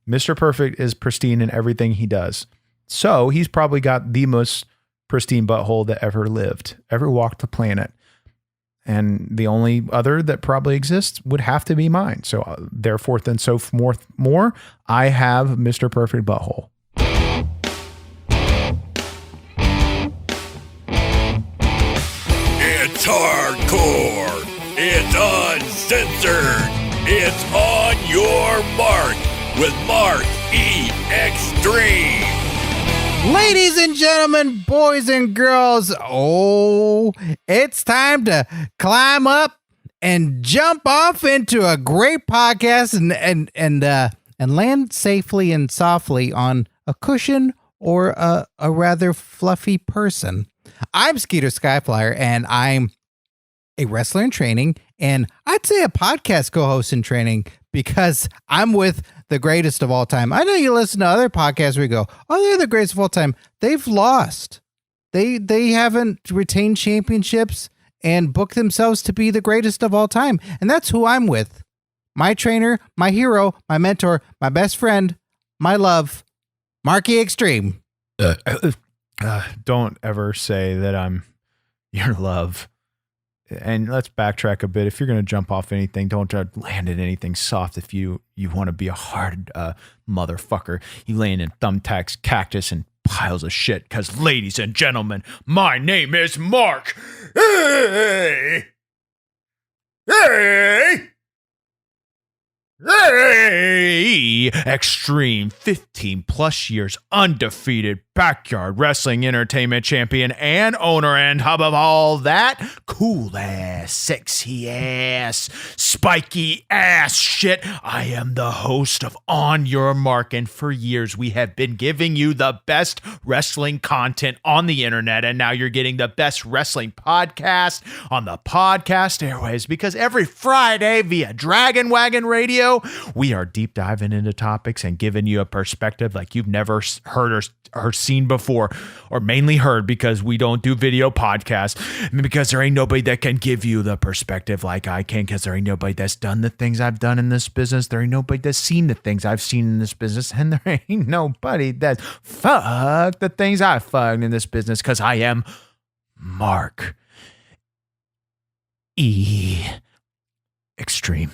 Mr. Perfect is pristine in everything he does. So he's probably got the most pristine butthole that ever lived, ever walked the planet. And the only other that probably exists would have to be mine. So therefore, then so more, I have Mr. Perfect butthole. It's hardcore. It's uncensored. It's On Your Mark with Mark E. Xtreme. Ladies and gentlemen, boys and girls, it's time to climb up and jump off into a great podcast and land safely and softly on a cushion or a rather fluffy person. I'm Skeeter Skyflyer, and I'm a wrestler in training, and I'd say a podcast co-host in training, because I'm with the greatest of all time. I know you listen to other podcasts where you go, oh, they're the greatest of all time. They've lost. They haven't retained championships and booked themselves to be the greatest of all time. And that's who I'm with. My trainer, my hero, my mentor, my best friend, my love, Marky Xtreme. Don't ever say that I'm your love. And let's backtrack a bit. If you're going to jump off anything, don't land in anything soft. If you want to be a hard motherfucker, you land in thumbtacks, cactus, and piles of shit. Because, ladies and gentlemen, my name is Mark. Hey! Xtreme, 15 plus years undefeated backyard wrestling entertainment champion and owner, and hub of all that cool ass, sexy ass, spiky ass shit. I am the host of On Your Mark, and for years we have been giving you the best wrestling content on the internet, and now you're getting the best wrestling podcast on the podcast airwaves, because every Friday via Dragon Wagon Radio, we are deep diving into topics and giving you a perspective like you've never heard or seen before, or mainly heard, because we don't do video podcasts, because there ain't nobody that can give you the perspective like I can, because there ain't nobody that's done the things I've done in this business. There ain't nobody that's seen the things I've seen in this business, and there ain't nobody that's fucked the things I've fucked in this business, because I am Mark E. Xtreme.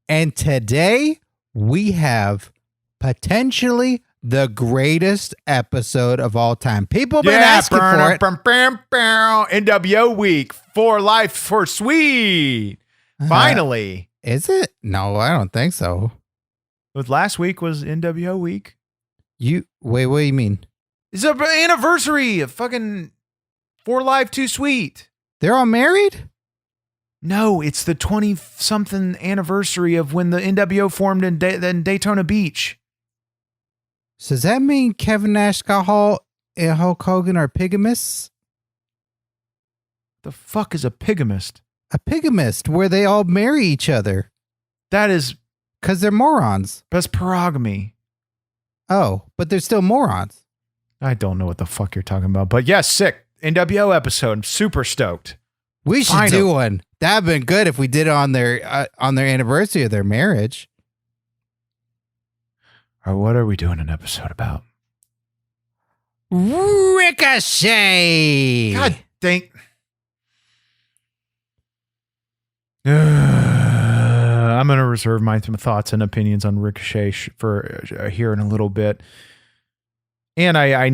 And today we have potentially the greatest episode of all time. People have been asking for it. NWO week for life for sweet. Finally. Is it? No, I don't think so. But last week was NWO week. Wait, what do you mean? It's an anniversary of fucking For Life Too Sweet. They're all married? No, it's the 20-something anniversary of when the NWO formed in Daytona Beach. So does that mean Kevin Nash, Scott Hall, and Hulk Hogan are pigamists? The fuck is a pigamist? A pigamist, where they all marry each other. That is... Because they're morons. That's perogamy. Oh, but they're still morons. I don't know what the fuck you're talking about. But yes, sick. NWO episode. I'm super stoked. We should do one. That'd been good if we did it on their anniversary of their marriage. Or what are we doing an episode about? Ricochet. God dang. I'm going to reserve my thoughts and opinions on Ricochet for here in a little bit. And I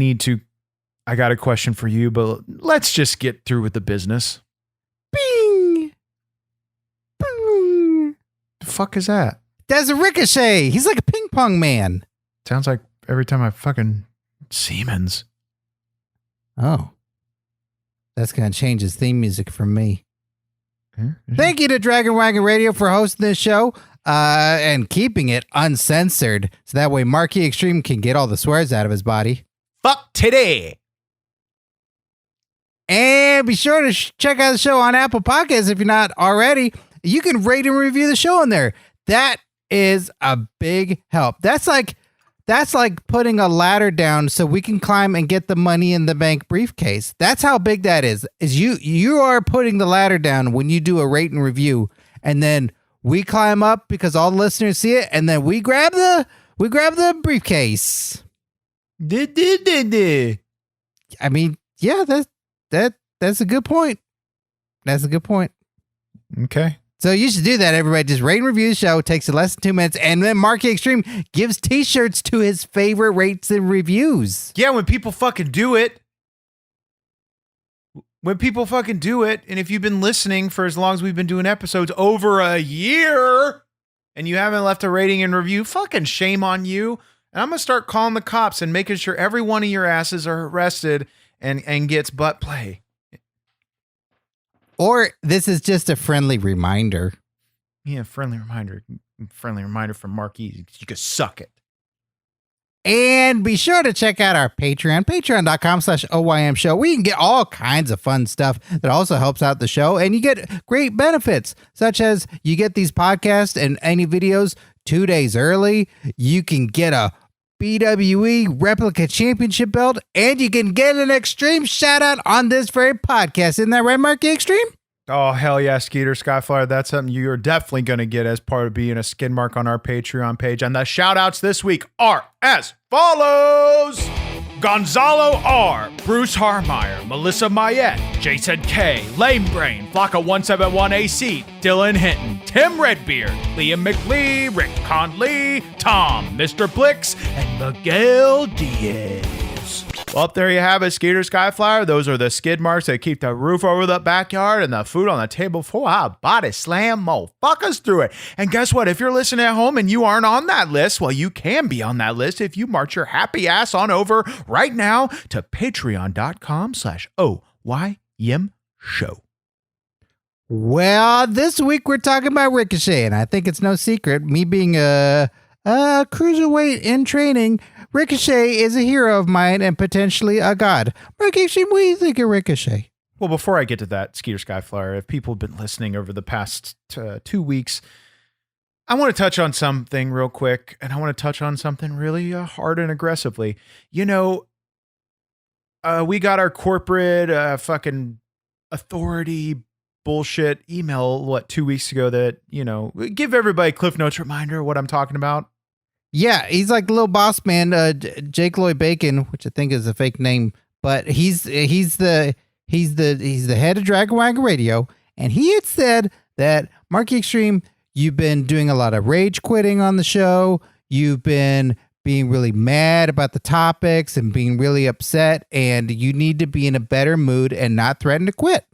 got a question for you, but let's just get through with the business. Bing. Bing. The fuck is that? That's a Ricochet. He's like a ping pong man. Sounds like every time I fucking Siemens. Oh. That's going to change his theme music from me. Thank you to Dragon Wagon Radio for hosting this show and keeping it uncensored, so that way Marky Xtreme can get all the swears out of his body. Fuck today. And be sure to check out the show on Apple Podcasts if you're not already. You can rate and review the show on there. That is a big help. That's like putting a ladder down so we can climb and get the money in the bank briefcase. That's how big that is. You are putting the ladder down when you do a rate and review, and then we climb up because all the listeners see it, and then we grab the We grab the briefcase. I mean, yeah, that's a good point. That's a good point. Okay. So you should do that, everybody. Just rate and review the show. It takes less than 2 minutes. And then Mark Xtreme gives t-shirts to his favorite rates and reviews. Yeah, when people fucking do it. And if you've been listening for as long as we've been doing episodes, over a year, and you haven't left a rating and review, fucking shame on you. And I'm going to start calling the cops and making sure every one of your asses are arrested and gets butt play. Or this is just a friendly reminder. Yeah, friendly reminder from Marquis. You could suck it. And be sure to check out our Patreon, patreon.com/OYM show, where you can get all kinds of fun stuff that also helps out the show. And you get great benefits, such as you get these podcasts and any videos 2 days early. You can get a BWE Replica Championship belt, and you can get an Xtreme shout out on this very podcast. Isn't that right, Mark Xtreme? Oh, hell yeah, Skeeter, Skyflyer. That's something you're definitely going to get as part of being a skid mark on our Patreon page. And the shout outs this week are as follows: Gonzalo R., Bruce Harmeyer, Melissa Mayette, Jason K., Lame Brain, Flocka171AC, Dylan Hinton, Tim Redbeard, Liam McLee, Rick Conley, Tom, Mr. Blix, and Miguel Diaz. Well, there you have it, Skeeter, Skyflyer. Those are the skid marks that keep the roof over the backyard and the food on the table for our body slam motherfuckers through it. And guess what? If you're listening at home and you aren't on that list, well, you can be on that list if you march your happy ass on over right now to patreon.com/OYM show. Well, this week we're talking about Ricochet, and I think it's no secret, me being a cruiserweight in training, Ricochet is a hero of mine and potentially a god. Mark Xtreme, what do you think of Ricochet? Well, before I get to that, Skeeter, Skyflyer, if people have been listening over the past 2 weeks, I want to touch on something real quick, and I want to touch on something really hard and aggressively. You know, we got our corporate fucking authority bullshit email, 2 weeks ago that, give everybody Cliff Notes reminder of what I'm talking about. Yeah, he's like the little boss man, Jake Lloyd Bacon, which I think is a fake name, but he's the head of Dragon Wagon Radio, and he had said that Mark Xtreme, you've been doing a lot of rage quitting on the show. You've been being really mad about the topics and being really upset, and you need to be in a better mood and not threaten to quit.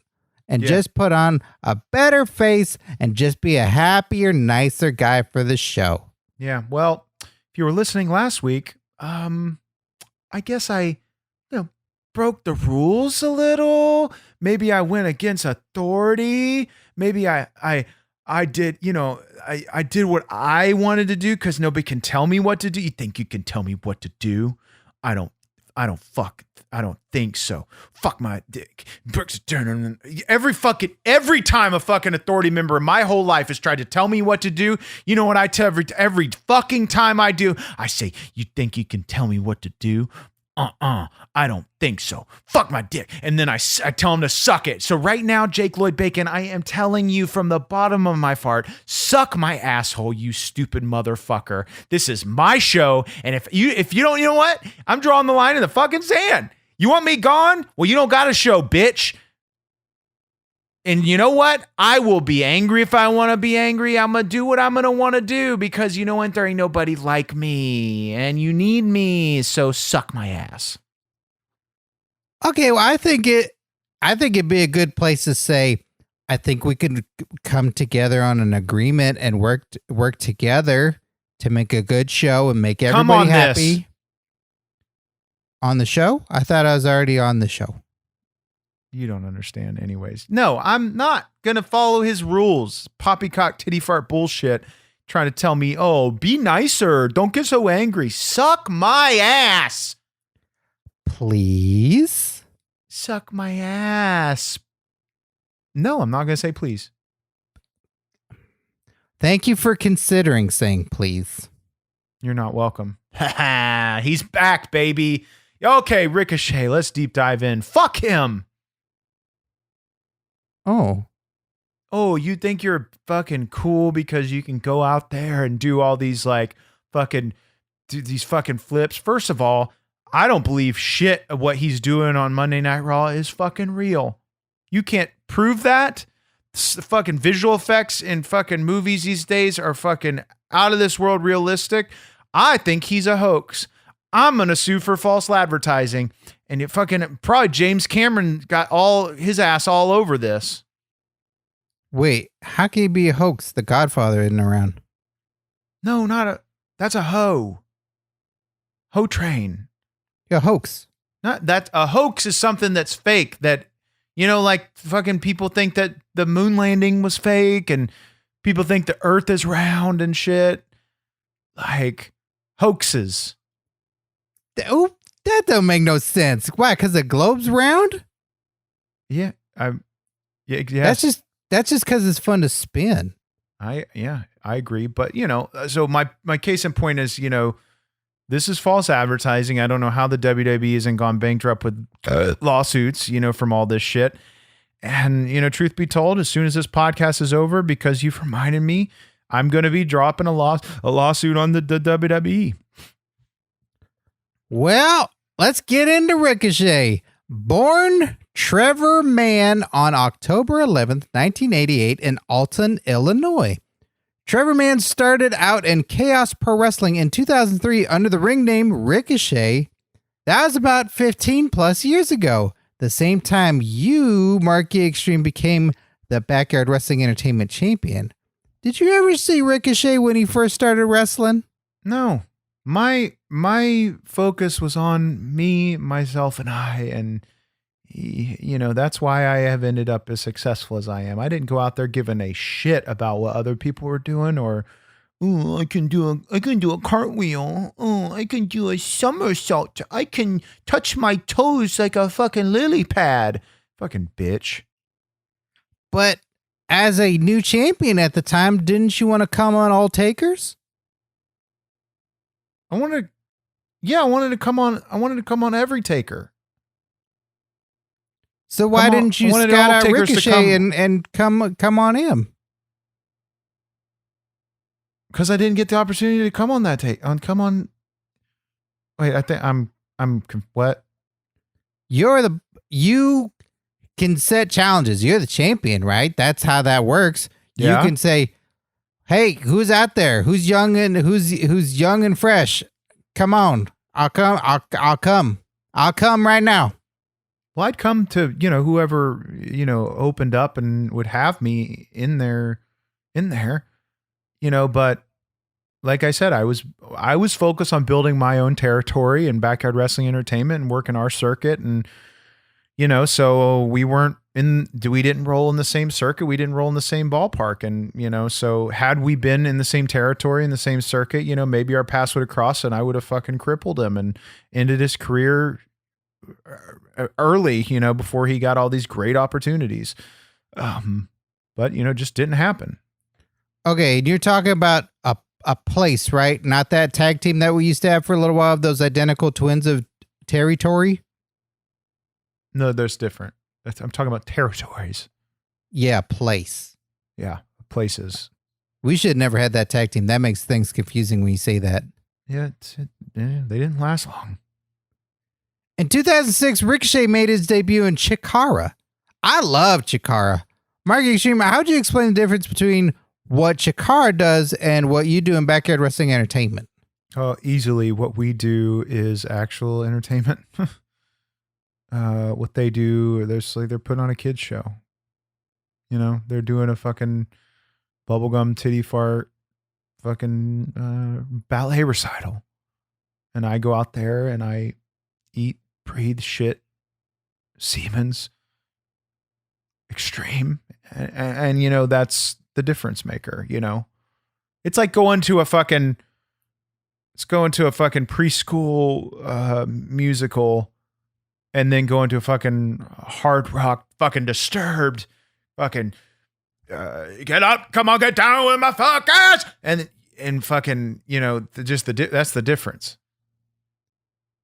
And just put on a better face and just be a happier, nicer guy for the show. Yeah, well, if you were listening last week, I guess I broke the rules a little. Maybe I went against authority. Maybe I did, I did what I wanted to do because nobody can tell me what to do. You think you can tell me what to do? I don't think so. Fuck my dick. Every time a fucking authority member in my whole life has tried to tell me what to do, you know what I tell every fucking time I do? I say, you think you can tell me what to do? I don't think so. Fuck my dick. And then I tell him to suck it. So right now, Jake Lloyd Bacon, I am telling you from the bottom of my heart, suck my asshole, you stupid motherfucker. This is my show. And if you don't, you know what? I'm drawing the line in the fucking sand. You want me gone? Well, you don't got a show, bitch. And you know what? I will be angry if I want to be angry. I'm going to do what I'm going to want to do because you know what? There ain't nobody like me and you need me. So suck my ass. Okay. Well, I think it'd be a good place to say, I think we could come together on an agreement and work together to make a good show and make everybody happy. This. On the show? I thought I was already on the show. You don't understand anyways. No, I'm not going to follow his rules. Poppycock titty fart bullshit. Trying to tell me, oh, be nicer. Don't get so angry. Suck my ass. Please? Suck my ass. No, I'm not going to say please. Thank you for considering saying please. You're not welcome. Ha he's back, baby. Okay, Ricochet, let's deep dive in. Fuck him. Oh, you think you're fucking cool because you can go out there and do all these like fucking these fucking flips. First of all, I don't believe shit of what he's doing on Monday Night Raw is fucking real. You can't prove that. The fucking visual effects in fucking movies these days are fucking out of this world realistic. I think he's a hoax. I'm going to sue for false advertising. And it fucking probably James Cameron got all his ass all over this. Wait, how can he be a hoax? The Godfather isn't around. No, that's a hoe. Hoe train. Yeah, hoax. Not that a hoax is something that's fake that, like fucking people think that the moon landing was fake and people think the earth is round and shit. Like hoaxes. Oh, that don't make no sense. Why? Because the globe's round? Yeah. Yeah. That's just because it's fun to spin. I agree. But, so my case in point is, this is false advertising. I don't know how the WWE hasn't gone bankrupt with lawsuits, from all this shit. And, truth be told, as soon as this podcast is over, because you've reminded me, I'm going to be dropping a lawsuit on the WWE. Well, let's get into Ricochet. Born Trevor Mann on October 11th, 1988 in Alton, Illinois. Trevor Mann started out in Chaos Pro Wrestling in 2003 under the ring name Ricochet. That was about 15 plus years ago. The same time you, Marky Xtreme, became the Backyard Wrestling Entertainment Champion. Did you ever see Ricochet when he first started wrestling? No. My focus was on me, myself, and I, and that's why I have ended up as successful as I am. I didn't go out there giving a shit about what other people were doing, or I can do a cartwheel. I can do a somersault. I can touch my toes like a fucking lily pad. Fucking bitch. But as a new champion at the time, didn't you want to come on All Takers? I wanted to come on every taker. So why didn't you scout out Ricochet and come on him? Because I didn't get the opportunity to come on that take. Wait, I think what? You can set challenges. You're the champion, right? That's how that works. Yeah. You can say, "Hey, who's out there? Who's young and fresh? Come on, I'll come right now." Well, I'd come to whoever opened up and would have me in there, But like I said, I was focused on building my own territory and Backyard Wrestling Entertainment and working our circuit, and so we didn't roll in the same circuit. We didn't roll in the same ballpark. And, so had we been in the same territory, in the same circuit, maybe our paths would have crossed and I would have fucking crippled him and ended his career early, before he got all these great opportunities. But, just didn't happen. Okay. You're talking about a place, right? Not that tag team that we used to have for a little while, those identical twins of territory. No, there's different. I'm talking about territories. Yeah, place. Yeah, places. We should have never had that tag team. That makes things confusing when you say that. Yeah, they didn't last long. In 2006, Ricochet made his debut in Chikara. I love Chikara. Marky Xtreme, how would you explain the difference between what Chikara does and what you do in Backyard Wrestling Entertainment? Easily. What we do is actual entertainment. What they do, they're putting on a kid's show. They're doing a fucking bubblegum titty fart fucking ballet recital. And I go out there and I eat, breathe, shit, Siemens, Xtreme. And that's the difference maker, It's like going to a fucking preschool musical and then going to a fucking hard rock, fucking Disturbed, fucking get up, come on, get down with my fuckers, and fucking that's the difference.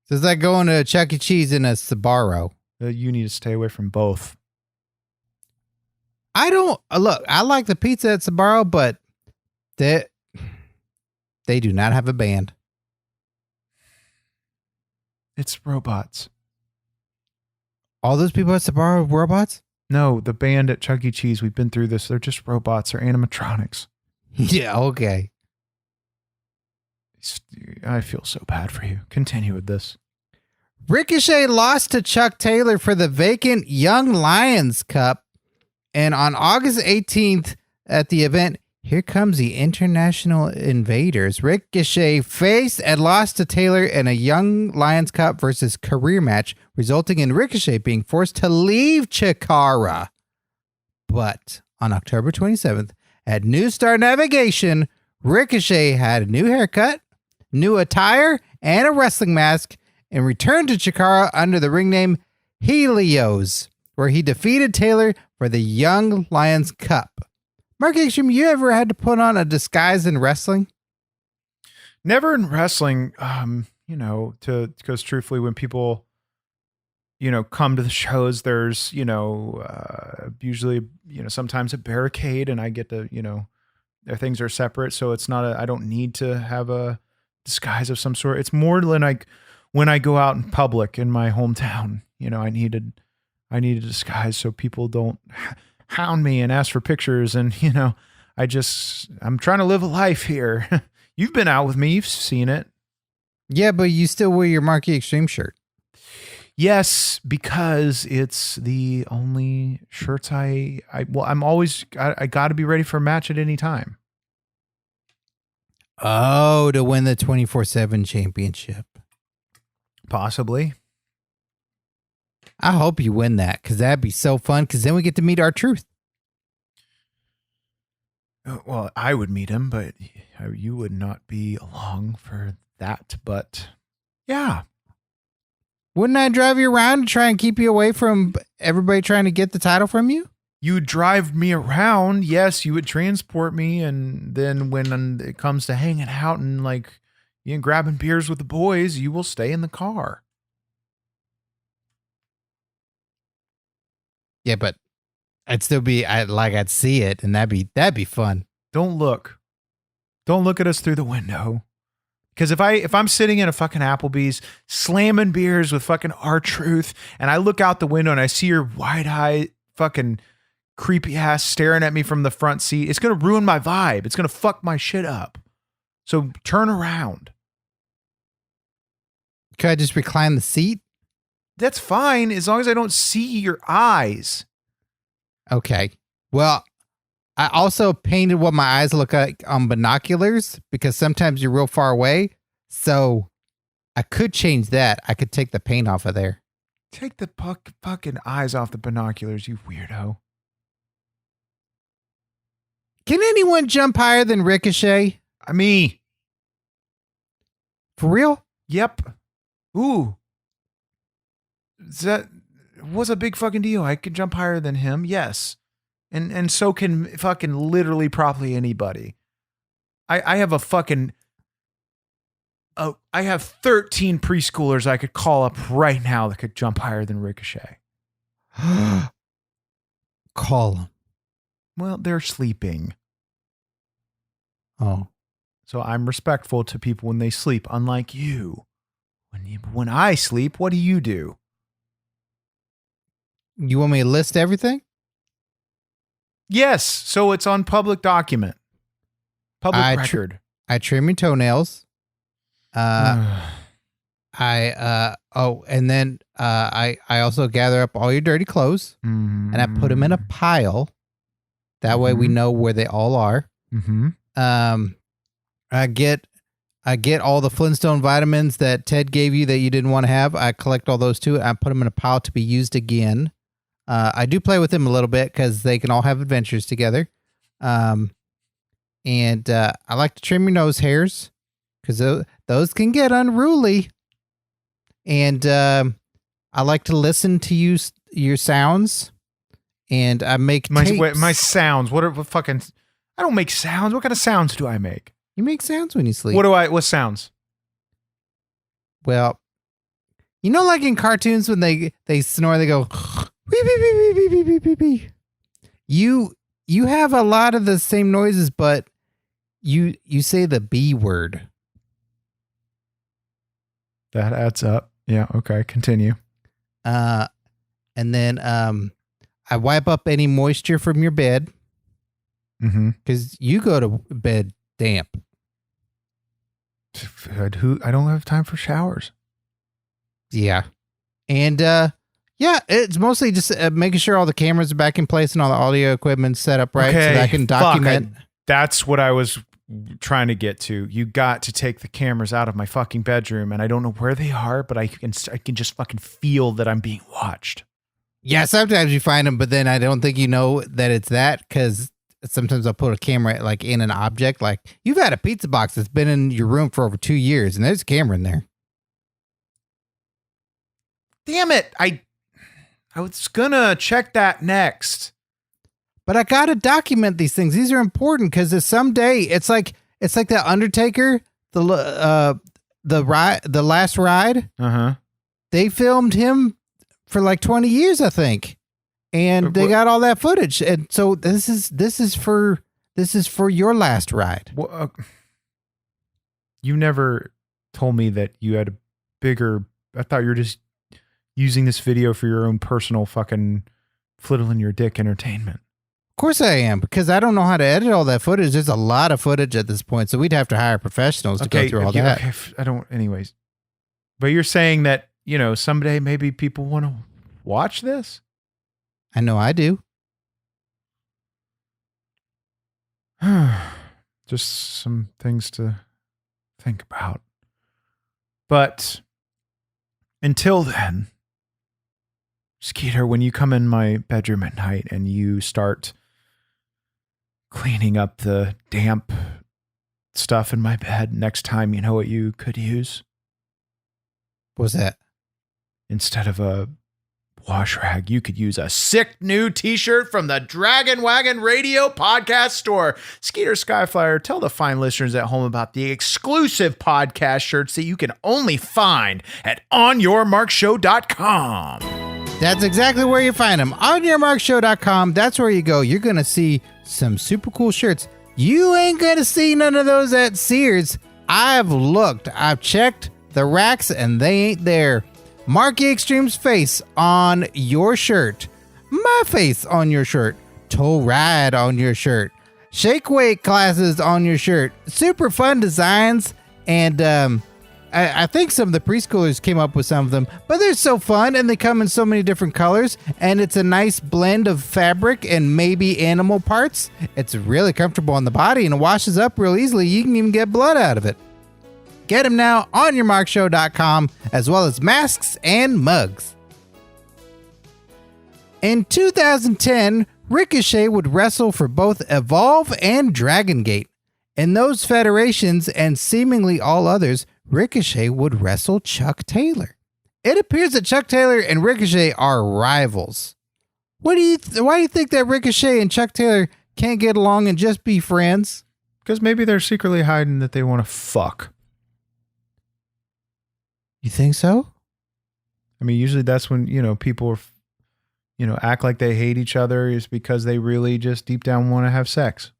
So it's like going to Chuck E. Cheese in a Sbarro. You need to stay away from both. I don't look. I like the pizza at Sbarro, but they do not have a band. It's robots. All those people at Sabaro are robots? No, the band at Chuck E. Cheese, we've been through this. They're just robots. They're animatronics. Yeah, okay. I feel so bad for you. Continue with this. Ricochet lost to Chuck Taylor for the vacant Young Lions Cup. And on August 18th at the event, Here Comes the International Invaders, Ricochet faced and lost to Taylor in a Young Lions Cup versus career match, resulting in Ricochet being forced to leave Chikara. But on October 27th, at New Star Navigation, Ricochet had a new haircut, new attire, and a wrestling mask, and returned to Chikara under the ring name Helios, where he defeated Taylor for the Young Lions Cup. Mark Xtreme, you ever had to put on a disguise in wrestling? Never in wrestling, because truthfully, when people, come to the shows, there's, usually, sometimes a barricade and I get to, their things are separate. So it's not I don't need to have a disguise of some sort. It's more than when I go out in public in my hometown, I need a disguise so people don't hound me and ask for pictures. And, I'm trying to live a life here. You've been out with me. You've seen it. Yeah, but you still wear your Marky Xtreme shirt. Yes, because it's the only shirts I got to be ready for a match at any time. Oh, to win the 24/7 championship. Possibly. I hope you win that, because that'd be so fun, because then we get to meet our truth. Well, I would meet him, but you would not be along for that. But yeah. Wouldn't I drive you around to try and keep you away from everybody trying to get the title from you? You would drive me around. Yes, you would transport me. And then when it comes to hanging out and grabbing beers with the boys, you will stay in the car. Yeah, but I'd still be, I'd see it, and that'd be fun. Don't look at us through the window. Because if I'm sitting in a fucking Applebee's slamming beers with fucking R-Truth, and I look out the window and I see your wide-eyed fucking creepy ass staring at me from the front seat, it's going to ruin my vibe. It's going to fuck my shit up. So turn around. Could I just recline the seat? That's fine, as long as I don't see your eyes. Okay. Well, I also painted what my eyes look like on binoculars, because sometimes you're real far away. So I could change that. I could take the paint off of there. Take the fucking eyes off the binoculars, you weirdo. Can anyone jump higher than Ricochet? Me. For real? Yep. Ooh. That was a big fucking deal. I could jump higher than him. Yes. And so can fucking literally probably anybody. I have I have 13 preschoolers I could call up right now that could jump higher than Ricochet. Call them. Well, they're sleeping. Oh. So I'm respectful to people when they sleep, unlike you. When I sleep, what do? You want me to list everything? Yes. So it's on public document. Public record. I trim your toenails. And then I also gather up all your dirty clothes, and I put them in a pile. That way we know where they all are. Mm-hmm. I get all the Flintstone vitamins that Ted gave you that you didn't want to have. I collect all those too. I put them in a pile to be used again. I do play with them a little bit because they can all have adventures together. And I like to trim your nose hairs because those can get unruly. And I like to listen to your sounds. And I make my sounds. What fucking? I don't make sounds. What kind of sounds do I make? You make sounds when you sleep. What sounds? Well, like in cartoons when they snore, they go wee, wee, wee, wee, wee, wee, wee, wee. You have a lot of the same noises, but you say the B word. That adds up. Yeah. Okay. Continue. And then I wipe up any moisture from your bed because you go to bed damp. I don't have time for showers. Yeah. And it's mostly just making sure all the cameras are back in place and all the audio equipment set up right so that I can document. That's what I was trying to get to. You got to take the cameras out of my fucking bedroom, and I don't know where they are, but I can just fucking feel that I'm being watched. Yeah, sometimes you find them, but then I don't think you know that it's that because sometimes I'll put a camera like in an object. Like you've had a pizza box that's been in your room for over 2 years, and there's a camera in there. Damn it! I was gonna check that next. But I gotta document these things. These are important because someday it's like the Undertaker, the last ride. They filmed him for like 20 years, I think, and they got all that footage. And so this is for your last ride. Well, you never told me that you had a bigger. I thought you were just using this video for your own personal fucking flittling your dick entertainment. Of course I am, because I don't know how to edit all that footage. There's a lot of footage at this point, so we'd have to hire professionals to go through all that. Okay, I don't, anyways. But you're saying that, someday maybe people want to watch this? I know I do. Just some things to think about. But until then, Skeeter, when you come in my bedroom at night and you start cleaning up the damp stuff in my bed, next time, you know what you could use? What's that? Instead of a wash rag, you could use a sick new t-shirt from the Dragon Wagon Radio podcast store. Skeeter, Skyflyer, tell the fine listeners at home about the exclusive podcast shirts that you can only find at OnYourMarkShow.com. That's exactly where you find them. OnYourMarkShow.com. That's where you go. You're going to see some super cool shirts. You ain't going to see none of those at Sears. I've looked. I've checked the racks and they ain't there. Marky Xtreme's face on your shirt. My face on your shirt. Toe Ride on your shirt. Shake weight classes on your shirt. Super fun designs. And I think some of the preschoolers came up with some of them, but they're so fun and they come in so many different colors and it's a nice blend of fabric and maybe animal parts. It's really comfortable on the body and it washes up real easily. You can even get blood out of it. Get them now on OnYourMarkShow.com as well as masks and mugs. In 2010, Ricochet would wrestle for both Evolve and Dragon Gate. In those federations and seemingly all others, Ricochet would wrestle Chuck Taylor. It appears that Chuck Taylor and Ricochet are rivals. Why do you think that Ricochet and Chuck Taylor can't get along and just be friends? Because maybe they're secretly hiding that they want to fuck. You think so? I mean, usually that's when, people, act like they hate each other is because they really just deep down want to have sex.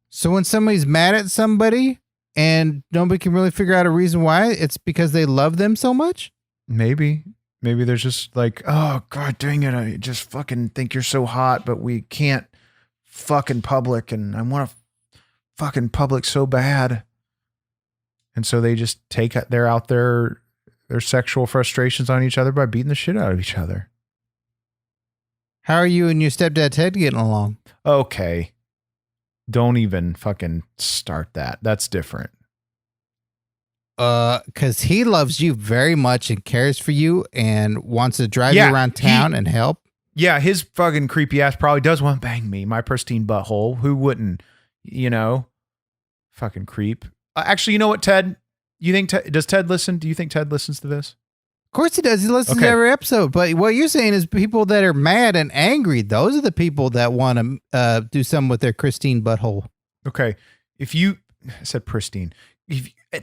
So when somebody's mad at somebody and nobody can really figure out a reason why, it's because they love them so much? Maybe there's just like, oh, God dang it. I just fucking think you're so hot, but we can't fuck in public. And I want to fuck in public so bad. And so they just they're out there, their sexual frustrations on each other by beating the shit out of each other. How are you and your stepdad Ted getting along? Okay. Don't even fucking start that. That's different. Because he loves you very much and cares for you and wants to drive you around town and help. Yeah, his fucking creepy ass probably does want to bang me, my pristine butthole. Who wouldn't? Fucking creep. Actually, you know what, Ted? You think does Ted listen? Do you think Ted listens to this? Of course he does. He listens to every episode. But what you're saying is people that are mad and angry, those are the people that want to do something with their Christine butthole. Okay. I said pristine.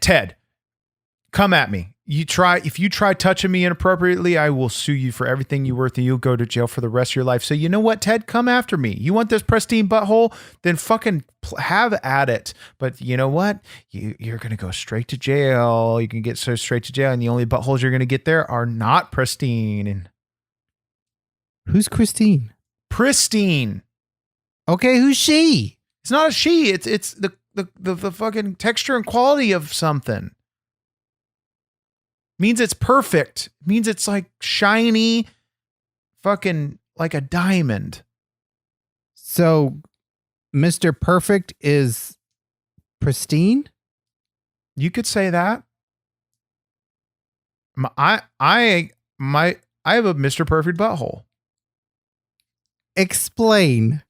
Ted, Come at me. If you try touching me inappropriately, I will sue you for everything you're worth and you'll go to jail for the rest of your life. So you know what, Ted? Come after me. You want this pristine butthole? Then fucking have at it. But you know what? You're going to go straight to jail. You can get so straight to jail, and the only buttholes you're going to get there are not pristine. Who's Christine? Pristine. Okay, who's she? It's not a she. It's the fucking texture and quality of something. Means it's perfect. Means it's like shiny, fucking like a diamond. So, Mr. Perfect is pristine? You could say that. I have a Mr. Perfect butthole. Explain.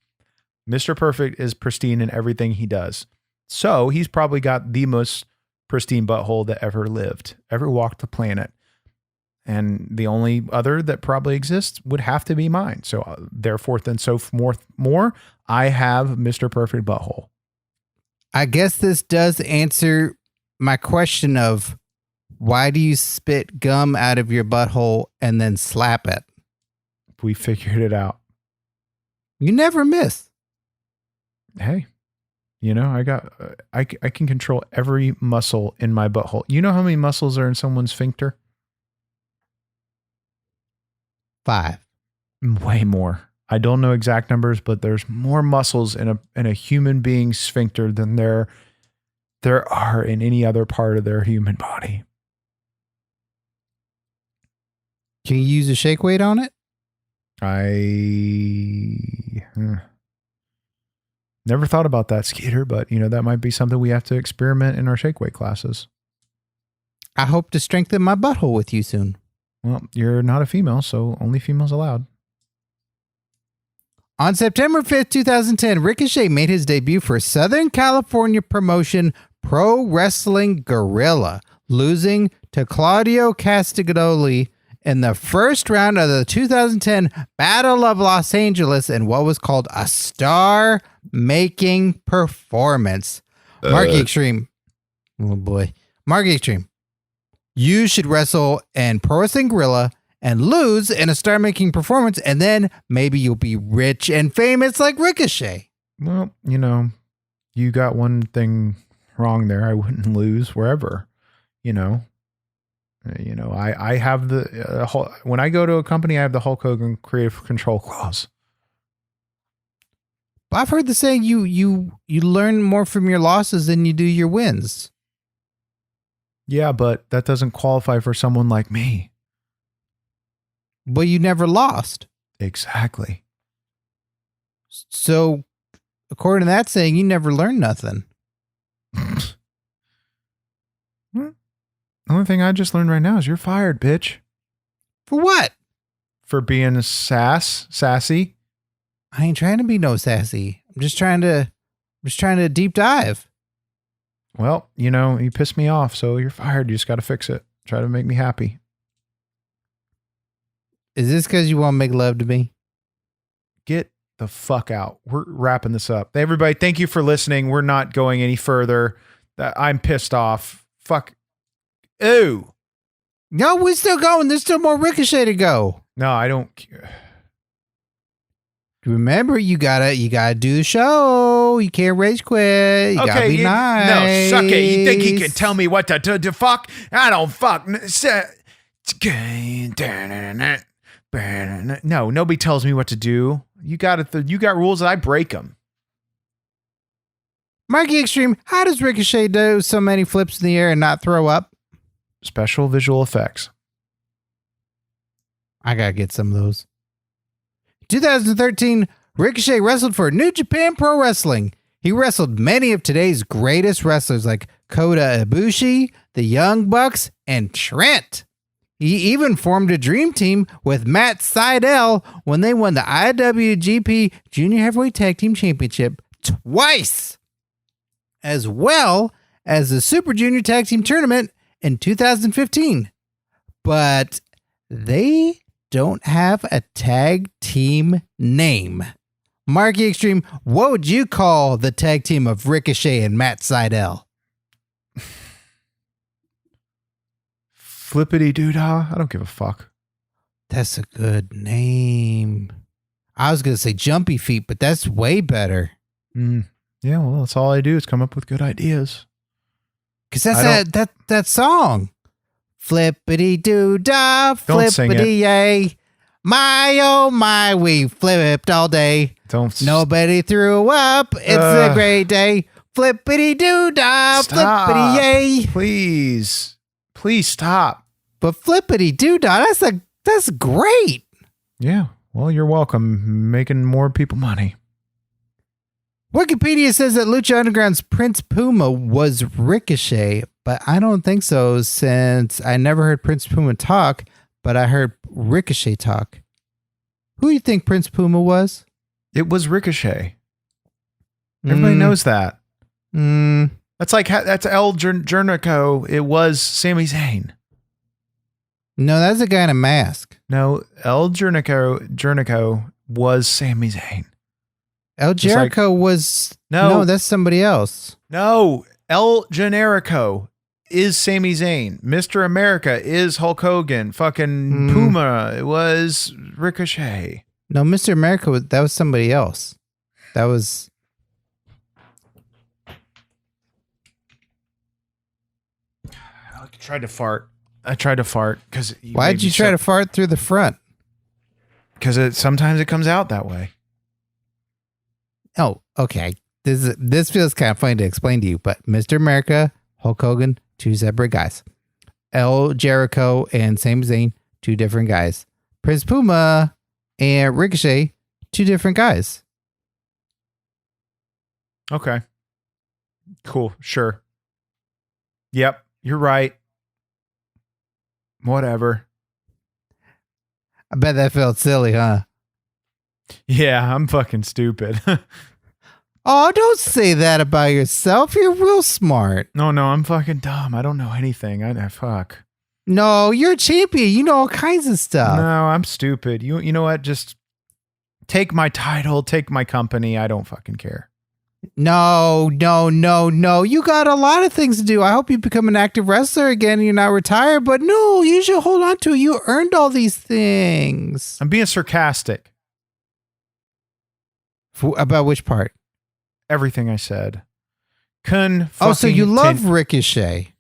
Mr. Perfect is pristine in everything he does. So he's probably got the most pristine butthole that ever lived, ever walked the planet. And the only other that probably exists would have to be mine. So therefore, then so more, I have Mr. Perfect butthole. I guess this does answer my question of why do you spit gum out of your butthole and then slap it? We figured it out. You never miss. Hey, you know, I can control every muscle in my butthole. You know how many muscles are in someone's sphincter? 5. Way more. I don't know exact numbers, but there's more muscles in a human being's sphincter than there are in any other part of their human body. Can you use a shake weight on it? Never thought about that, Skeeter, but you know, that might be something we have to experiment in our shake weight classes. I hope to strengthen my butthole with you soon. Well, you're not a female, so only females allowed. On September 5th, 2010, Ricochet made his debut for Southern California promotion Pro Wrestling Guerrilla, losing to Claudio Castagnoli in the first round of the 2010 Battle of Los Angeles in what was called a star-making performance. Marky Xtreme. Oh boy. Marky Xtreme. You should wrestle in Pro Wrestling Guerrilla and lose in a star-making performance, and then maybe you'll be rich and famous like Ricochet. Well, you know, you got one thing wrong there. I wouldn't lose wherever, you know. I have the when I go to a company, I have the Hulk Hogan creative control clause. I've heard the saying you learn more from your losses than you do your wins. Yeah, but that doesn't qualify for someone like me. But you never lost. Exactly. So, according to that saying, you never learned nothing. The only thing I just learned right now is you're fired, bitch. For what? For being a sassy. I ain't trying to be no sassy. I'm just trying to deep dive. Well, you know, you pissed me off, so you're fired. You just got to fix it. Try to make me happy. Is this because you want to make love to me? Get the fuck out. We're wrapping this up. Everybody, thank you for listening. We're not going any further. I'm pissed off. Fuck. Ooh. No, we're still going. There's still more Ricochet to go. No, I don't. Remember, you gotta do the show. You can't rage quit. You gotta be nice. No, suck it. You think you can tell me what to fuck? I don't fuck. No, nobody tells me what to do. You got rules and I break them. Marky Xtreme, how does Ricochet do so many flips in the air and not throw up? Special visual effects. I gotta get some of those. 2013, Ricochet wrestled for New Japan Pro Wrestling. He wrestled many of today's greatest wrestlers like Kota Ibushi, the Young Bucks, and Trent. He even formed a dream team with Matt Sydal when they won the IWGP Junior Heavyweight Tag Team Championship twice, as well as the Super Junior Tag Team Tournament in 2015. But they don't have a tag team name. Marky Xtreme, what would you call the tag team of Ricochet and Matt Sydal? Flippity Doodah. I don't give a fuck. That's a good name. I was going to say Jumpy Feet, but that's way better. Yeah, well, that's all I do is come up with good ideas. Because that's that song. Flippity Doodah, flippity yay. My, oh my, we flipped all day. Nobody threw up. It's a great day. Flippity doodah, flippity yay. Please stop. But flippity doodah, that's great. Yeah. Well, you're welcome. Making more people money. Wikipedia says that Lucha Underground's Prince Puma was Ricochet, but I don't think so since I never heard Prince Puma talk, but I heard Ricochet talk. Who do you think Prince Puma was? It was Ricochet. Everybody knows that. That's El Jernico. It was Sami Zayn. No, that's a guy in a mask. No, El Jernico was Sami Zayn. El Jericho was... No, that's somebody else. No, El Generico is Sami Zayn. Mr. America is Hulk Hogan. Fucking Puma, it was Ricochet. No, Mr. America, that was somebody else. That was... I tried to fart because... Why'd you try to fart through the front? Because sometimes it comes out that way. Oh, okay. This feels kind of funny to explain to you, but Mr. America, Hulk Hogan, two separate guys. El Jericho and Sami Zayn, two different guys. Prince Puma and Ricochet, two different guys. Okay. Cool. Sure. Yep. You're right. Whatever. I bet that felt silly, huh? Yeah, I'm fucking stupid. Oh, don't say that about yourself. You're real smart. No, I'm fucking dumb. I don't know anything. Fuck. No, you're a champion. You know all kinds of stuff. No, I'm stupid. You know what? Just take my title, take my company. I don't fucking care. No. You got a lot of things to do. I hope you become an active wrestler again and you're not retired, but no, you should hold on to it. You earned all these things. I'm being sarcastic. About which part? Everything I said. So you love Ricochet.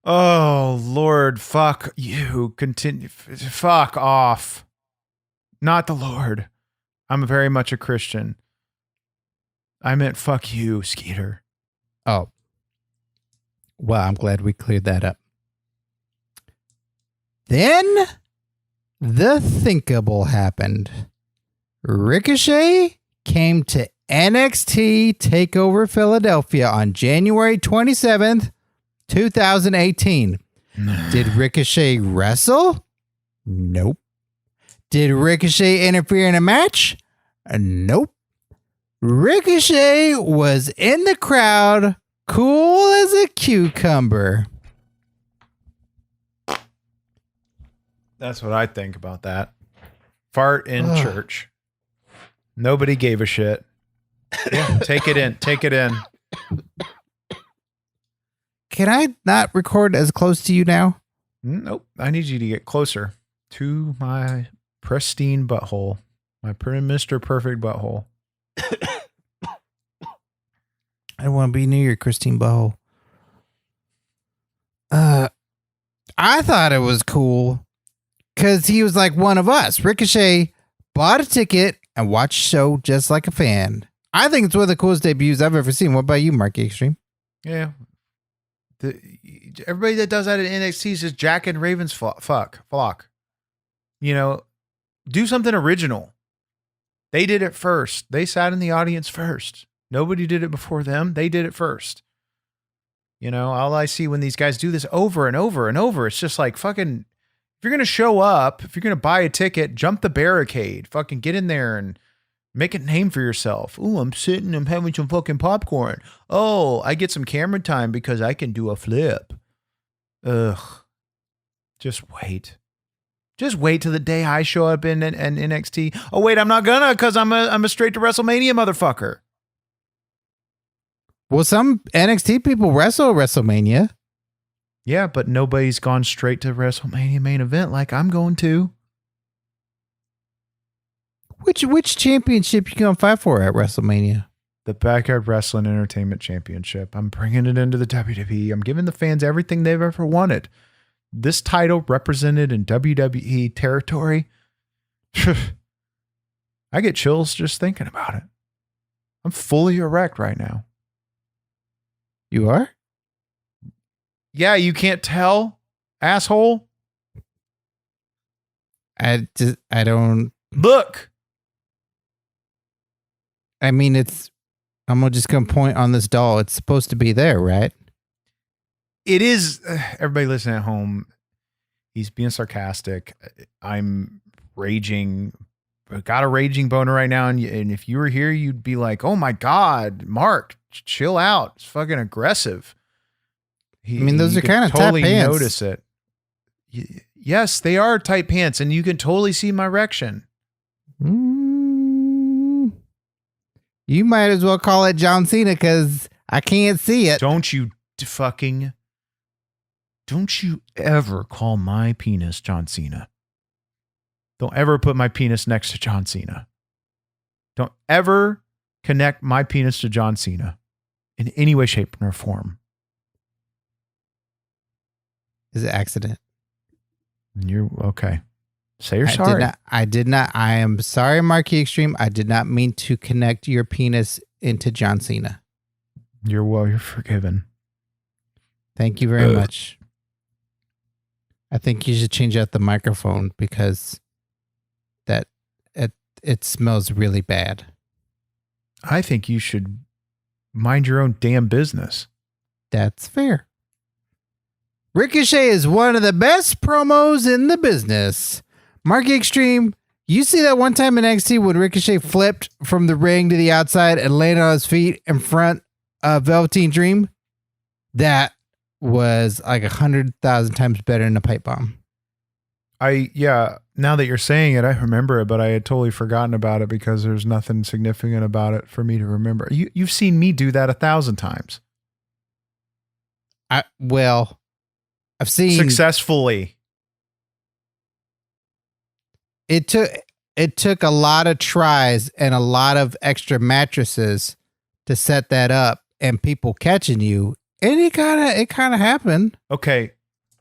Oh, Lord, fuck you. Continue. Fuck off. Not the Lord. I'm very much a Christian. I meant fuck you, Skeeter. Oh. Well, I'm glad we cleared that up. Then the thinkable happened. Ricochet came to NXT TakeOver Philadelphia on January 27th, 2018. Did Ricochet wrestle? Nope. Did Ricochet interfere in a match? Nope. Ricochet was in the crowd, cool as a cucumber. That's what I think about that. Fart in church. Nobody gave a shit. Yeah, take it in. Take it in. Can I not record as close to you now? Nope. I need you to get closer to my pristine butthole. My Mr. Perfect butthole. I want to be near your Christine butthole. I thought it was cool because he was like one of us. Ricochet bought a ticket and watched the show just like a fan. I think it's one of the coolest debuts I've ever seen. What about you, Mark Xtreme? Yeah. Everybody that does that at NXT is just Jack and Raven's flock. You know, do something original. They did it first. They sat in the audience first. Nobody did it before them. They did it first. You know, all I see when these guys do this over and over and over, it's just like fucking, if you're going to show up, if you're going to buy a ticket, jump the barricade, fucking get in there and make a name for yourself. Ooh, I'm having some fucking popcorn. Oh, I get some camera time because I can do a flip. Ugh. Just wait. Just wait till the day I show up in NXT. Oh, wait, I'm not gonna because I'm a straight to WrestleMania motherfucker. Well, some NXT people wrestle at WrestleMania. Yeah, but nobody's gone straight to WrestleMania main event like I'm going to. Which championship you gonna fight for at WrestleMania? The Backyard Wrestling Entertainment Championship. I'm bringing it into the WWE. I'm giving the fans everything they've ever wanted. This title represented in WWE territory. I get chills just thinking about it. I'm fully erect right now. You are? Yeah, you can't tell, asshole. I don't. Look. I mean, I'm just gonna point on this doll. It's supposed to be there, right? It is. Everybody listening at home, he's being sarcastic. I'm raging. I got a raging boner right now, and if you were here, you'd be like, "Oh my God, Mark, chill out. It's fucking aggressive." I mean, those are kind of totally tight pants. Notice it. Yes, they are tight pants, and you can totally see my erection. You might as well call it John Cena because I can't see it. Don't you ever call my penis John Cena. Don't ever put my penis next to John Cena. Don't ever connect my penis to John Cena in any way, shape, or form. Is it accident? You're okay. Say you're sorry. I did not. I am sorry, Marky Xtreme. I did not mean to connect your penis into John Cena. You're forgiven. Thank you very much. I think you should change out the microphone because it smells really bad. I think you should mind your own damn business. That's fair. Ricochet is one of the best promos in the business. Marky Xtreme, you see that one time in NXT when Ricochet flipped from the ring to the outside and landed on his feet in front of Velveteen Dream? That was like 100,000 times better than a pipe bomb. Now that you're saying it, I remember it, but I had totally forgotten about it because there's nothing significant about it for me to remember. You've seen me do that 1,000 times. I've seen successfully. It took a lot of tries and a lot of extra mattresses to set that up and people catching you. And it kind of happened. Okay.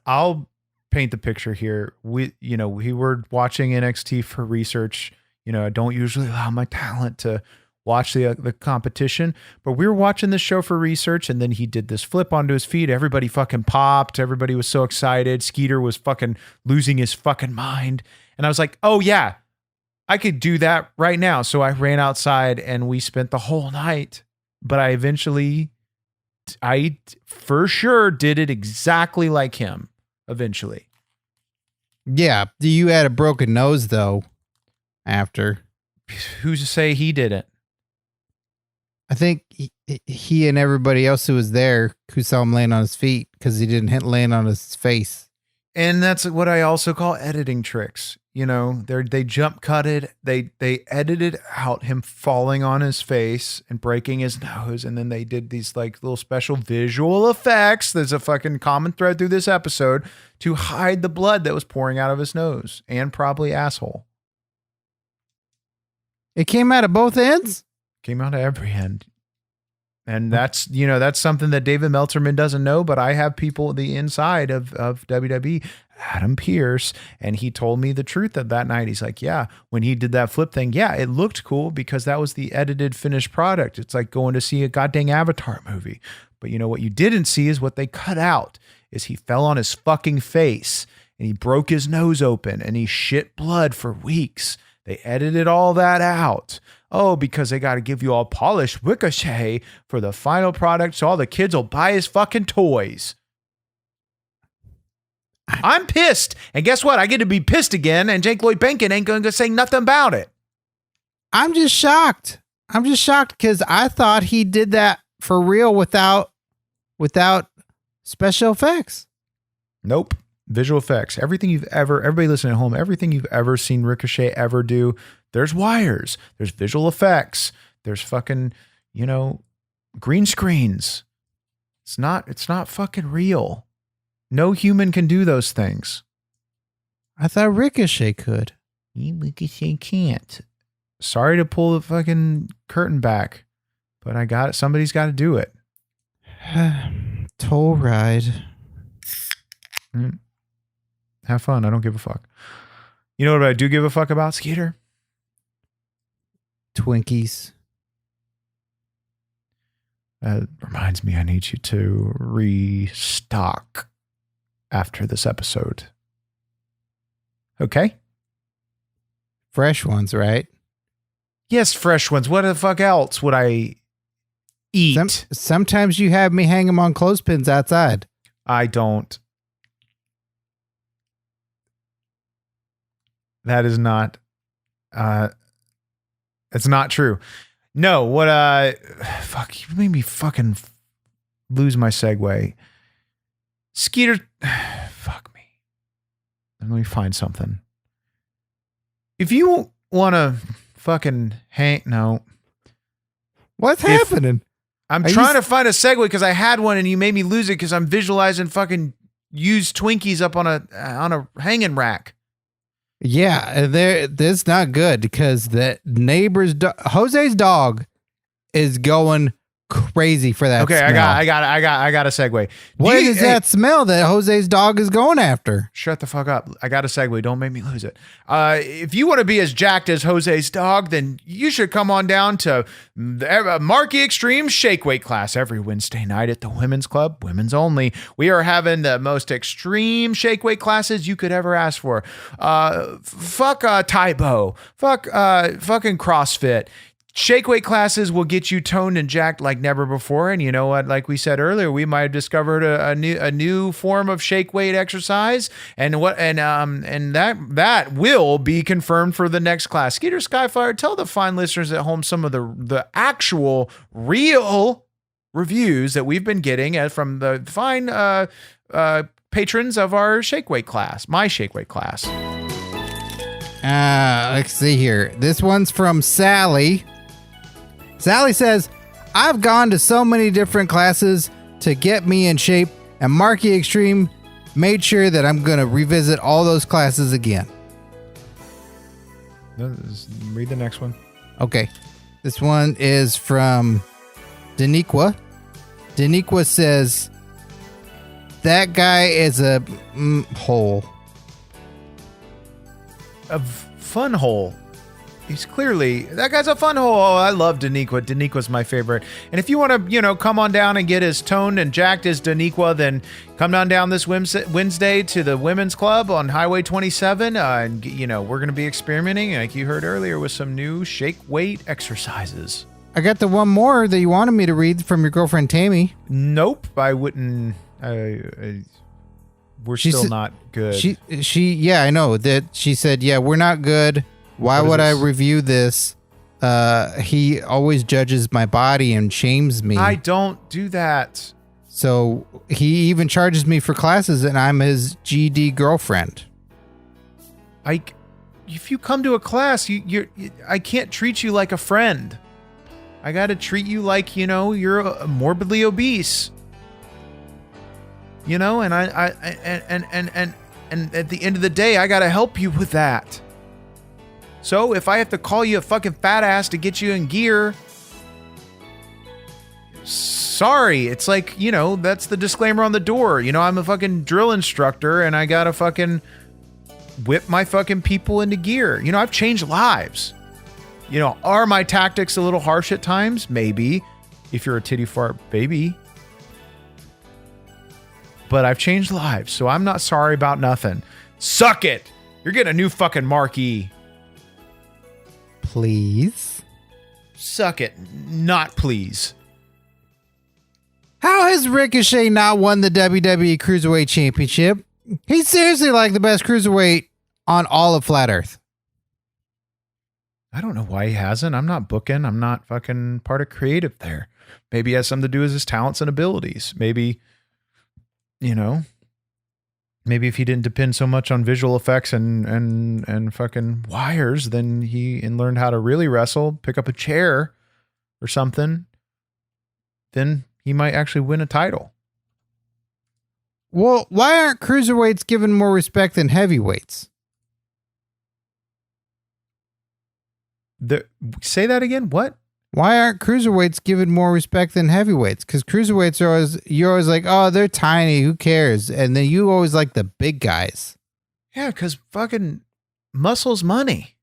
I'll paint the picture here. We were watching NXT for research. I don't usually allow my talent to watch the competition, but we were watching this show for research, and then he did this flip onto his feet. Everybody fucking popped. Everybody was so excited. Skeeter was fucking losing his fucking mind. And I was like, oh yeah, I could do that right now. So I ran outside and we spent the whole night, but I for sure did it exactly like him eventually. Yeah. You had a broken nose though after. Who's to say he didn't? I think he and everybody else who was there who saw him land on his feet because he didn't land on his face. And that's what I also call editing tricks. They jump cutted. They edited out him falling on his face and breaking his nose. And then they did these like little special visual effects. There's a fucking common thread through this episode to hide the blood that was pouring out of his nose and probably asshole. It came out of both ends? Came out of every end. And that's something that David Meltzerman doesn't know, but I have people the inside of WWE, Adam Pearce, and he told me the truth of that night. He's like, yeah, when he did that flip thing, yeah, it looked cool because that was the edited finished product. It's like going to see a goddamn Avatar movie. But what you didn't see is what they cut out is he fell on his fucking face and he broke his nose open and he shit blood for weeks. They edited all that out. Oh, because they got to give you all polished Ricochet for the final product so all the kids will buy his fucking toys. I'm pissed. And guess what? I get to be pissed again, and Jake Lloyd Bankin ain't going to say nothing about it. I'm just shocked. Because I thought he did that for real without special effects. Nope. Visual effects. Everybody listening at home, everything you've ever seen Ricochet ever do, there's wires, there's visual effects, there's fucking, green screens. It's not fucking real. No human can do those things. I thought Ricochet could. Ricochet can't. Sorry to pull the fucking curtain back, but I got it. Somebody's got to do it. Toll ride. Have fun. I don't give a fuck. You know what I do give a fuck about, Skeeter? Twinkies. That reminds me, I need you to restock after this episode. Okay? Fresh ones, right? Yes, fresh ones. What the fuck else would I eat? Sometimes you have me hang them on clothespins outside. I don't. That is not, it's not true. No, fuck, you made me fucking lose my segue. Skeeter, fuck me. Let me find something. If you want to fucking no. What's happening? I'm trying to find a segue because I had one and you made me lose it because I'm visualizing fucking used Twinkies up on a hanging rack. Yeah, that's not good because the neighbor's Jose's dog is going crazy for that. Okay, smell. I got a segue. What is that smell that Jose's dog is going after? Shut the fuck up. I got a segue. Don't make me lose it. If you want to be as jacked as Jose's dog, then you should come on down to the Marky Xtreme Shake Weight class every Wednesday night at the Women's Club, women's only. We are having the most extreme shake weight classes you could ever ask for. Fuck Taibo. Fuck fucking CrossFit. Shake weight classes will get you toned and jacked like never before. And you know what? Like we said earlier, we might have discovered a new form of shake weight exercise, and that will be confirmed for the next class. Skeeter, Skyflyer, tell the fine listeners at home some of the actual real reviews that we've been getting from the fine patrons of our shake weight class, my shake weight class. Let's see here. This one's from Sally. Sally says, I've gone to so many different classes to get me in shape, and Marky Xtreme made sure that I'm going to revisit all those classes again. Read the next one. Okay. This one is from Daniqua. Daniqua says, that guy is a hole. A fun hole. He's clearly, that guy's a fun hole. Oh, I love Daniqua. Daniqua's my favorite. And if you want to, come on down and get as toned and jacked as Daniqua, then come on down this Wednesday to the Women's Club on Highway 27. And, we're going to be experimenting, like you heard earlier, with some new shake weight exercises. I got the one more that you wanted me to read from your girlfriend, Tammy. Nope. I wouldn't. We're still not good. Yeah, I know that she said, yeah, we're not good. Why would I review this? He always judges my body and shames me. I don't do that. So he even charges me for classes, and I'm his GD girlfriend. If you come to a class, I can't treat you like a friend. I got to treat you like, you're morbidly obese. And and at the end of the day, I got to help you with that. So if I have to call you a fucking fat ass to get you in gear, sorry. It's like, that's the disclaimer on the door. I'm a fucking drill instructor and I got to fucking whip my fucking people into gear. I've changed lives. Are my tactics a little harsh at times? Maybe. If you're a titty fart baby. But I've changed lives, so I'm not sorry about nothing. Suck it. You're getting a new fucking marquee. Please? Suck it. Not please. How has Ricochet not won the WWE Cruiserweight Championship? He's seriously like the best cruiserweight on all of Flat Earth. I don't know why he hasn't. I'm not booking. I'm not fucking part of creative there. Maybe it has something to do with his talents and abilities. Maybe, maybe if he didn't depend so much on visual effects and fucking wires, then he learned how to really wrestle, pick up a chair or something, then he might actually win a title. Well, why aren't cruiserweights given more respect than heavyweights? Say that again? What? Why aren't cruiserweights given more respect than heavyweights? Because cruiserweights are you're always like, oh, they're tiny, who cares? And then you always like the big guys. Yeah, because fucking muscle's money.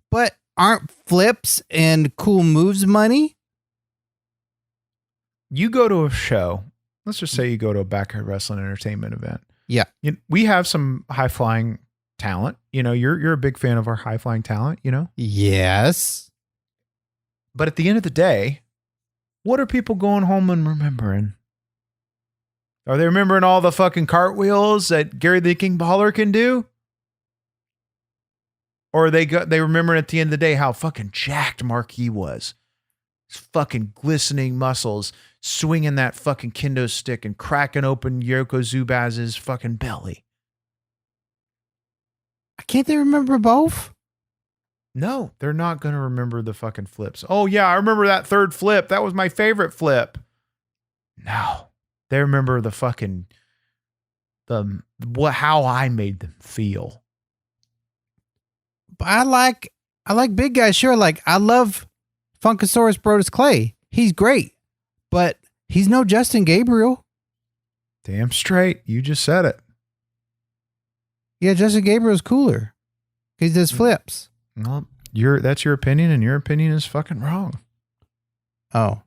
But aren't flips and cool moves money? You go to a show. Let's just say you go to a backyard wrestling entertainment event. Yeah. We have some high-flying talent. You know, you're a big fan of our high-flying talent, you know? Yes. But at the end of the day, what are people going home and remembering? Are they remembering all the fucking cartwheels that Gary the King Baller can do? Or are they remembering at the end of the day how fucking jacked Marquis was? His fucking glistening muscles, swinging that fucking kendo stick and cracking open Yokozubaz's fucking belly. Can't they remember both? No, they're not going to remember the fucking flips. Oh yeah, I remember that third flip. That was my favorite flip. No, they remember the fucking how I made them feel. But I like big guys. Sure, like I love Funkasaurus Brodus Clay. He's great, but he's no Justin Gabriel. Damn straight, you just said it. Yeah, Justin Gabriel's cooler. He does flips. Well, that's your opinion, and your opinion is fucking wrong. Oh.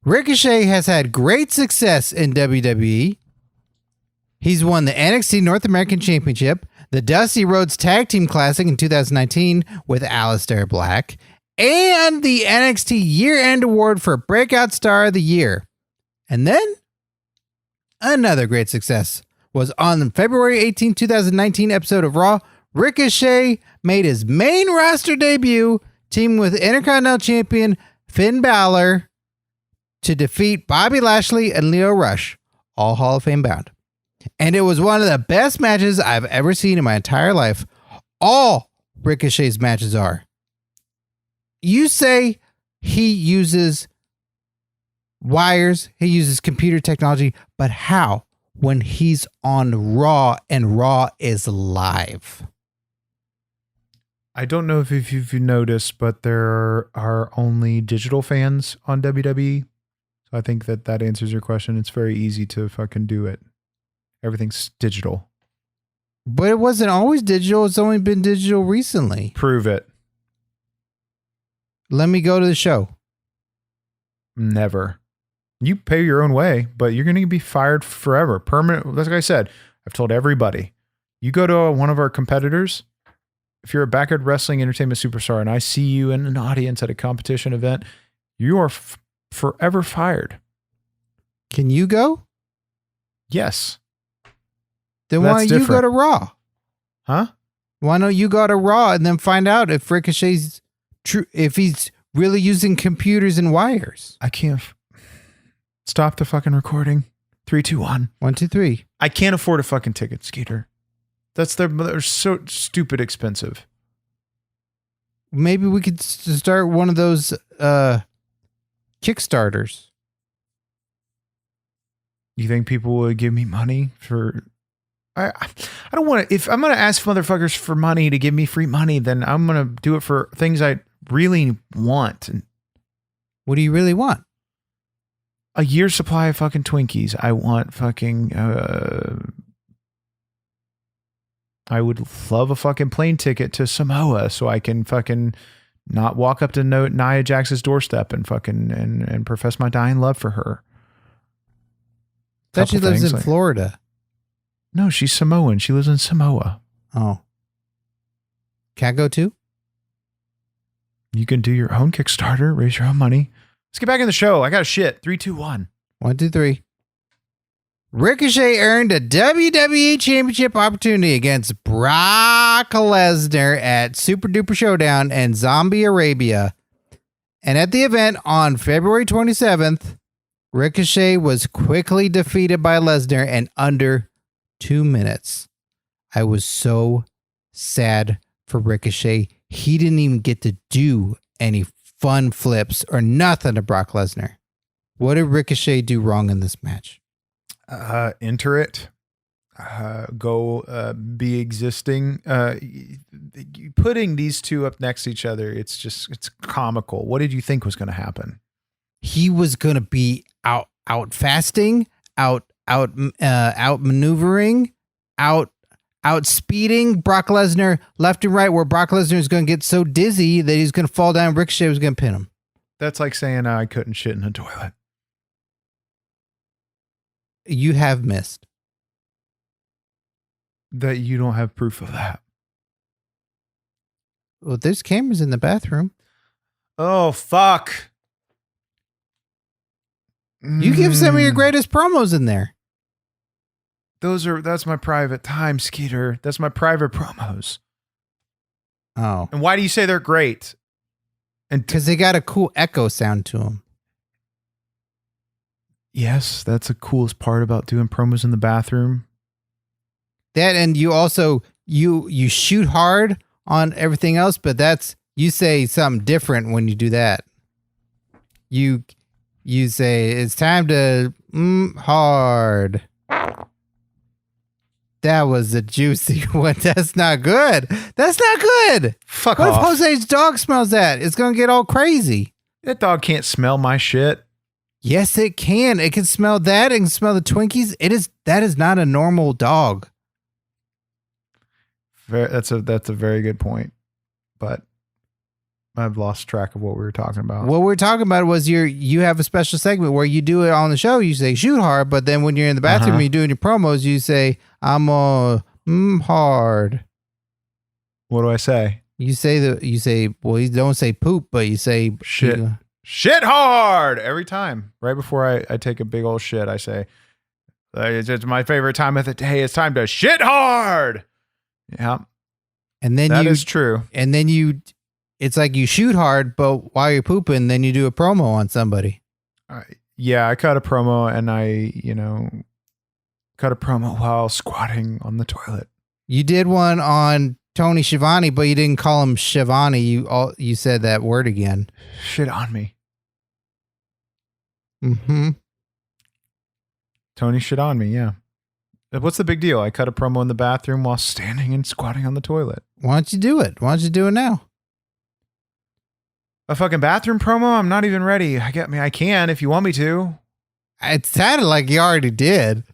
Ricochet has had great success in WWE. He's won the NXT North American Championship, the Dusty Rhodes Tag Team Classic in 2019 with Aleister Black, and the NXT Year-End Award for Breakout Star of the Year. And then, another great success was on the February 18, 2019 episode of Raw. Ricochet made his main roster debut, teaming with Intercontinental Champion Finn Balor to defeat Bobby Lashley and Lio Rush, all Hall of Fame bound. And it was one of the best matches I've ever seen in my entire life. All Ricochet's matches are. You say he uses wires, he uses computer technology, but how? When he's on Raw and Raw is live. I don't know if you've noticed, but there are only digital fans on WWE. So I think that answers your question. It's very easy to fucking do it. Everything's digital. But it wasn't always digital. It's only been digital recently. Prove it. Let me go to the show. Never. You pay your own way, but you're going to be fired forever. Permanent. Like I said, I've told everybody. You go to one of our competitors, if you're a backyard wrestling entertainment superstar and I see you in an audience at a competition event, you are forever fired. Can you go? Yes. Then why don't you go to Raw? Huh? Why don't you go to Raw and then find out if Ricochet's true, if he's really using computers and wires? I can't. Stop the fucking recording. 3, 2, 1. 1, 2, 3. I can't afford a fucking ticket, Skeeter. They're so stupid expensive. Maybe we could start one of those Kickstarters. You think people would give me money for? I don't want to. If I'm going to ask motherfuckers for money to give me free money, then I'm going to do it for things I really want. What do you really want? A year's supply of fucking Twinkies. I want fucking. I would love a fucking plane ticket to Samoa so I can fucking not walk up to Nia Jax's doorstep and fucking and profess my dying love for her. Thought she lives in Florida. No, she's Samoan. She lives in Samoa. Oh. Can I go too? You can do your own Kickstarter, raise your own money. Let's get back in the show. I got a shit. 3, 2, 1. 1, 2, 3. Ricochet earned a WWE Championship opportunity against Brock Lesnar at Super Duper Showdown and Zombie Arabia. And at the event on February 27th, Ricochet was quickly defeated by Lesnar in under 2 minutes. I was so sad for Ricochet. He didn't even get to do any fun flips or nothing to Brock Lesnar. What did Ricochet do wrong in this match? Enter it. Go be existing. Putting these two up next to each other, it's comical. What did you think was going to happen? He was going to be out fasting, out maneuvering, out speeding Brock Lesnar left and right, where Brock Lesnar is going to get so dizzy that he's going to fall down. Ricochet was going to pin him. That's like saying I couldn't shit in a toilet. You have missed. That you don't have proof of that. Well, there's cameras in the bathroom. Oh, fuck. You give some of your greatest promos in there. That's my private time, Skeeter. That's my private promos. Oh. And why do you say they're great? And because they got a cool echo sound to them. Yes, that's the coolest part about doing promos in the bathroom. That, and you also, you shoot hard on everything else, but you say something different when you do that. You say, it's time to hard. That was a juicy one. That's not good. That's not good. Fuck what off. What if Jose's dog smells that? It's going to get all crazy. That dog can't smell my shit. Yes, it can. It can smell that. It can smell the Twinkies. That is not a normal dog. That's a very good point. But I've lost track of what we were talking about. What we were talking about was you have a special segment where you do it on the show. You say shoot hard, but then when you're in the bathroom and you're doing your promos, you say I'm hard. What do I say? You say well, you don't say poop, but you say shit. Shit hard every time. Right before I take a big old shit, I say it's my favorite time of the day. It's time to shit hard. Yeah, and then that is true. And then it's like you shoot hard, but while you're pooping, then you do a promo on somebody. Yeah, I cut a promo, and I cut a promo while squatting on the toilet. You did one on Tony Schiavone, but you didn't call him Schiavone. You said that word again. Shit on me. Mm-hmm. Tony shit on me, yeah. What's the big deal? I cut a promo in the bathroom while standing and squatting on the toilet. Why don't you do it? Why don't you do it now? A fucking bathroom promo? I'm not even ready. I can if you want me to. It sounded like you already did.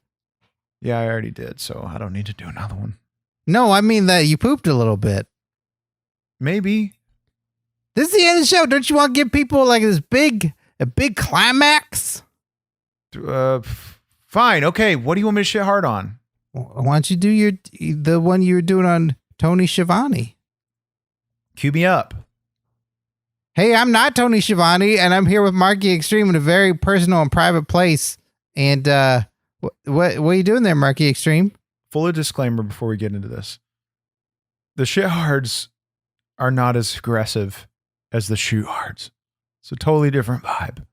Yeah, I already did, so I don't need to do another one. No, I mean that you pooped a little bit. Maybe. This is the end of the show. Don't you want to give people like a big climax? Fine. Okay. What do you want me to shit hard on? Why don't you do the one you were doing on Tony Schiavone? Cue me up. Hey, I'm not Tony Schiavone, and I'm here with Marky Xtreme in a very personal and private place. And what are you doing there, Marky Xtreme? Full disclaimer before we get into this. The shit hards are not as aggressive as the shoot hards. It's a totally different vibe.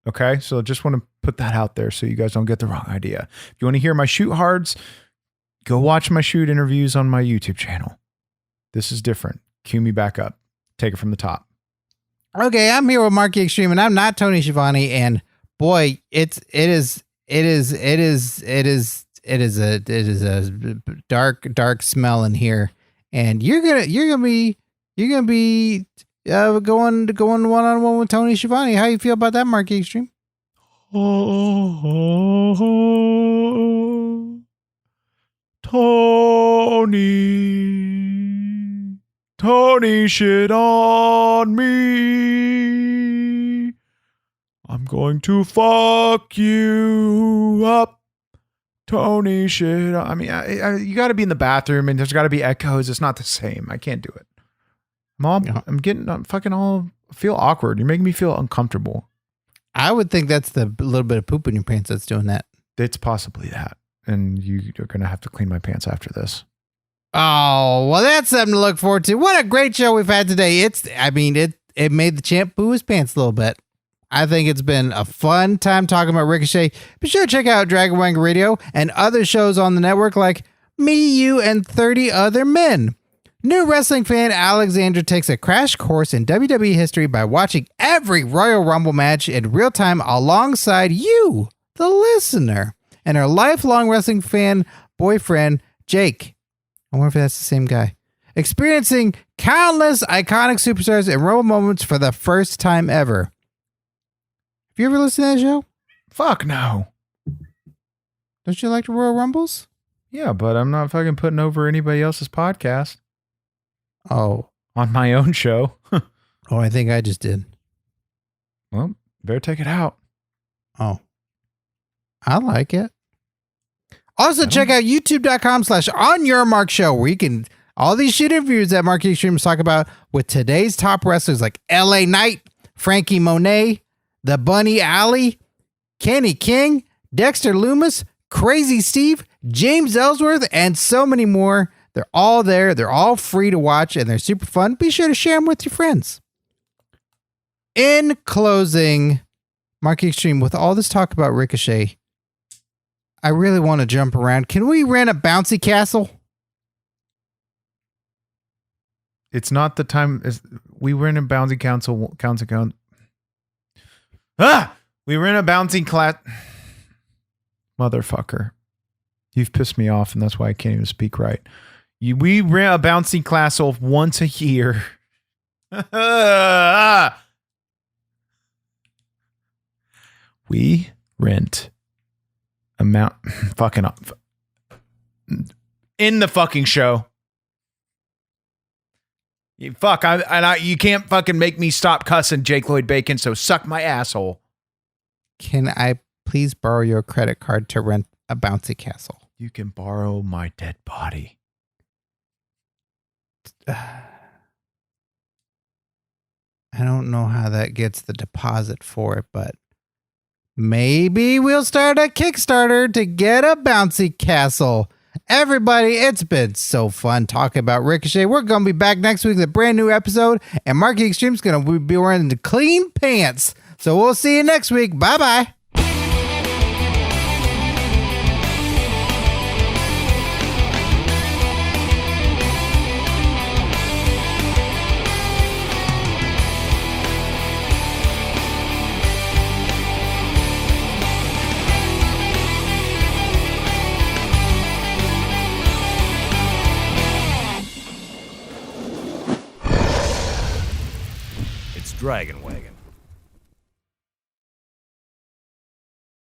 Okay, so just want to put that out there so you guys don't get the wrong idea. If you want to hear my shoot hards, go watch my shoot interviews on my YouTube channel. This is different. Cue me back up. Take it from the top. Okay, I'm here with Marky Xtreme, and I'm not Tony Schiavone. And boy, it is a dark smell in here. And you're gonna be going one-on-one with Tony Schiavone. How you feel about that, Marky Xtreme? Tony shit on me. I'm going to fuck you up. Tony shit. I mean, you got to be in the bathroom and there's got to be echoes. It's not the same. I can't do it. I'm fucking all feel awkward. You're making me feel uncomfortable. I would think that's the little bit of poop in your pants that's doing that. It's possibly that. And you're going to have to clean my pants after this. Oh, well, that's something to look forward to. What a great show we've had today. It made the champ poo his pants a little bit. I think it's been a fun time talking about Ricochet. Be sure to check out Dragon Wagon Radio and other shows on the network like Me, You, and 30 Other Men. New wrestling fan Alexandra takes a crash course in WWE history by watching every Royal Rumble match in real time alongside you, the listener, and her lifelong wrestling fan boyfriend, Jake. I wonder if that's the same guy. Experiencing countless iconic superstars and Rumble moments for the first time ever. Have you ever listened to that show? Fuck no. Don't you like the Royal Rumbles? Yeah, but I'm not fucking putting over anybody else's podcast. Oh. On my own show. Oh, I think I just did. Well, better take it out. Oh. I like it. Also, check out youtube.com/OnYourMarkShow, where you can, all these shit interviews that Mark Extremes talk about with today's top wrestlers like LA Knight, Frankie Monet, The Bunny Alley, Kenny King, Dexter Loomis, Crazy Steve, James Ellsworth, and so many more. They're all there. They're all free to watch, and they're super fun. Be sure to share them with your friends. In closing, Mark Extreme, with all this talk about Ricochet, I really want to jump around. Can we rent a bouncy castle? It's not the time. We were in a bouncy council. We were in a bouncy class. Motherfucker. You've pissed me off, and that's why I can't even speak right. We rent a bouncy castle once a year. We rent fucking up in the fucking show. You can't fucking make me stop cussing, Jake Lloyd Bacon, so suck my asshole. Can I please borrow your credit card to rent a bouncy castle? You can borrow my dead body. I don't know how that gets the deposit for it, but maybe we'll start a Kickstarter to get a bouncy castle. Everybody, it's been so fun talking about Ricochet. We're going to be back next week with a brand new episode, and Marky Extreme's going to be wearing the clean pants. So we'll see you next week. Bye-bye. Dragon Wagon.